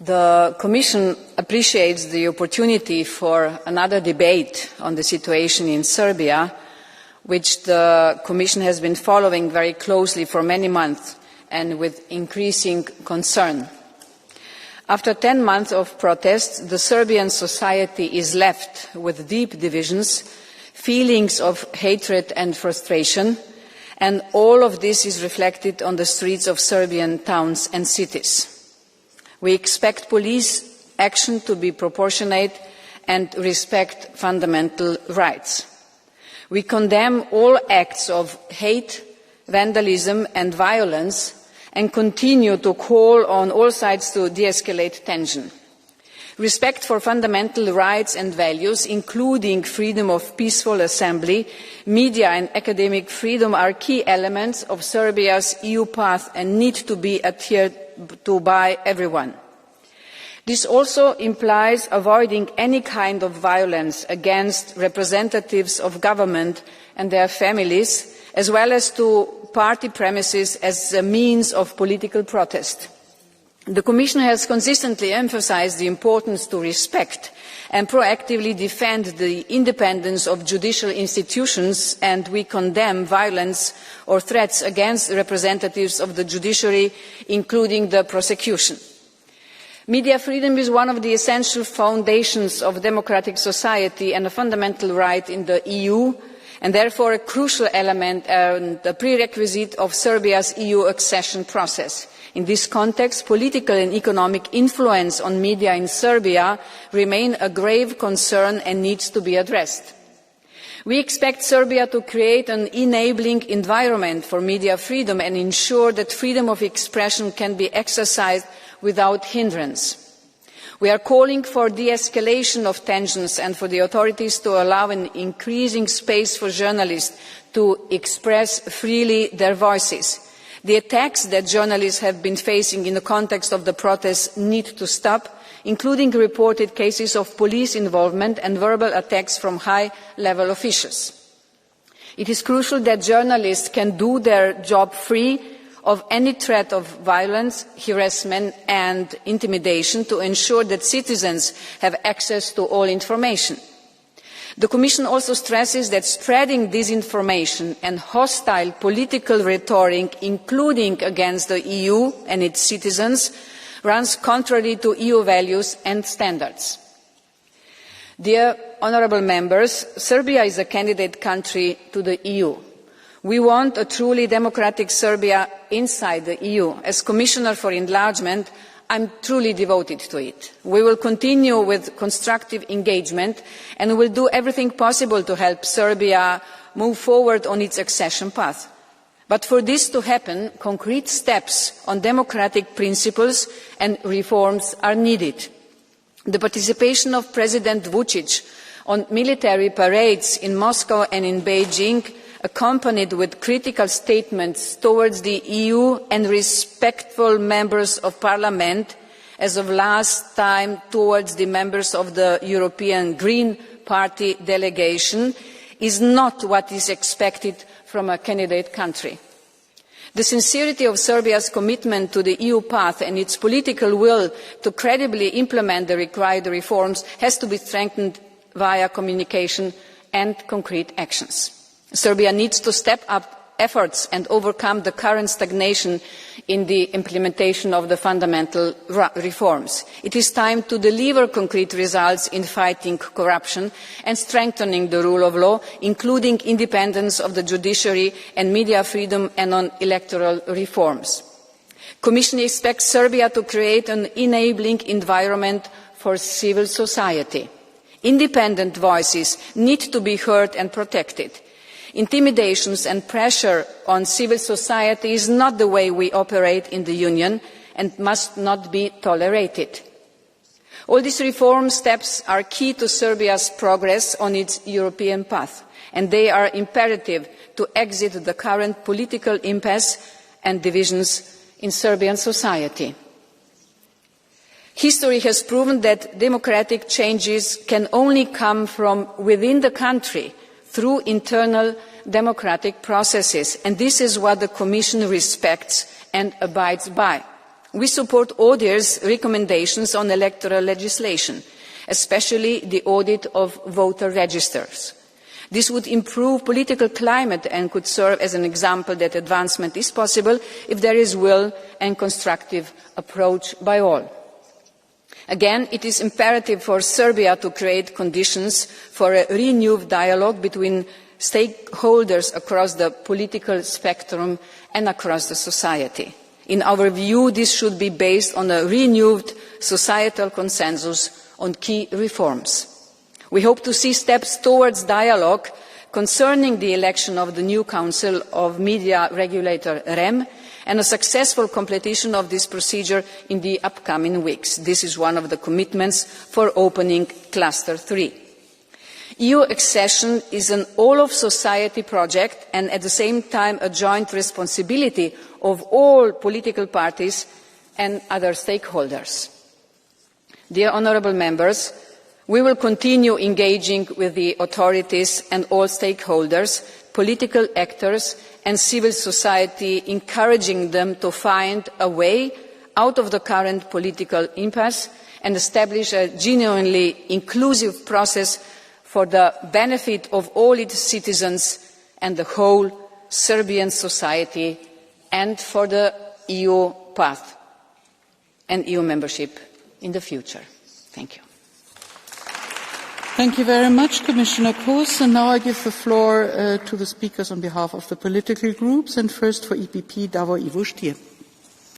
The Commission appreciates the opportunity for another debate on the situation in Serbia, which the Commission has been following very closely for many months and with increasing concern. After 10 months of protests, the Serbian society is left with deep divisions, feelings of hatred and frustration, and all of this is reflected on the streets of Serbian towns and cities. We expect police action to be proportionate and respect fundamental rights. We condemn all acts of hate, vandalism and violence and continue to call on all sides to de-escalate tension. Respect for fundamental rights and values, including freedom of peaceful assembly, media and academic freedom, are key elements of Serbia's EU path and need to be adhered to by everyone. This also implies avoiding any kind of violence against representatives of government and their families, as well as to party premises as a means of political protest. The Commission has consistently emphasised the importance to respect and proactively defend the independence of judicial institutions, and we condemn violence or threats against representatives of the judiciary, including the prosecution. Media freedom is one of the essential foundations of democratic society and a fundamental right in the EU, and therefore a crucial element and a prerequisite of Serbia's EU accession process. In this context, political and economic influence on media in Serbia remain a grave concern and needs to be addressed. We expect Serbia to create an enabling environment for media freedom and ensure that freedom of expression can be exercised without hindrance. We are calling for de-escalation of tensions and for the authorities to allow an increasing space for journalists to express freely their voices. The attacks that journalists have been facing in the context of the protests need to stop, including reported cases of police involvement and verbal attacks from high-level officials. It is crucial that journalists can do their job free of any threat of violence, harassment and intimidation to ensure that citizens have access to all information. The Commission also stresses that spreading disinformation and hostile political rhetoric, including against the EU and its citizens, runs contrary to EU values and standards. Dear honourable members, Serbia is a candidate country to the EU. We want a truly democratic Serbia inside the EU. As Commissioner for Enlargement, I am truly devoted to it. We will continue with constructive engagement and will do everything possible to help Serbia move forward on its accession path. But for this to happen, concrete steps on democratic principles and reforms are needed. The participation of President Vučić on military parades in Moscow and in Beijing, accompanied with critical statements towards the EU and respectful members of Parliament, as of last time towards the members of the European Green Party delegation, is not what is expected from a candidate country. The sincerity of Serbia's commitment to the EU path and its political will to credibly implement the required reforms has to be strengthened via communication and concrete actions. Serbia needs to step up efforts and overcome the current stagnation in the implementation of the fundamental reforms. It is time to deliver concrete results in fighting corruption and strengthening the rule of law, including independence of the judiciary and media freedom, and on electoral reforms. The Commission expects Serbia to create an enabling environment for civil society. Independent voices need to be heard and protected. Intimidations and pressure on civil society is not the way we operate in the Union and must not be tolerated. All these reform steps are key to Serbia's progress on its European path, and they are imperative to exit the current political impasse and divisions in Serbian society. History has proven that democratic changes can only come from within the country, through internal democratic processes, and this is what the Commission respects and abides by. We support ODIHR's recommendations on electoral legislation, especially the audit of voter registers. This would improve political climate and could serve as an example that advancement is possible if there is will and constructive approach by all. Again, it is imperative for Serbia to create conditions for a renewed dialogue between stakeholders across the political spectrum and across the society. In our view, this should be based on a renewed societal consensus on key reforms. We hope to see steps towards dialogue concerning the election of the new Council of Media Regulator REM and a successful completion of this procedure in the upcoming weeks. This is one of the commitments for opening Cluster 3. EU accession is an all-of-society project and at the same time a joint responsibility of all political parties and other stakeholders. Dear honourable members, we will continue engaging with the authorities and all stakeholders, political actors and civil society, encouraging them to find a way out of the current political impasse and establish a genuinely inclusive process for the benefit of all its citizens and the whole Serbian society and for the EU path and EU membership in the future. Thank you. Thank you very much, Commissioner Kos. And now I give the floor to the speakers on behalf of the political groups. And first for EPP, Davor Ivo Stier.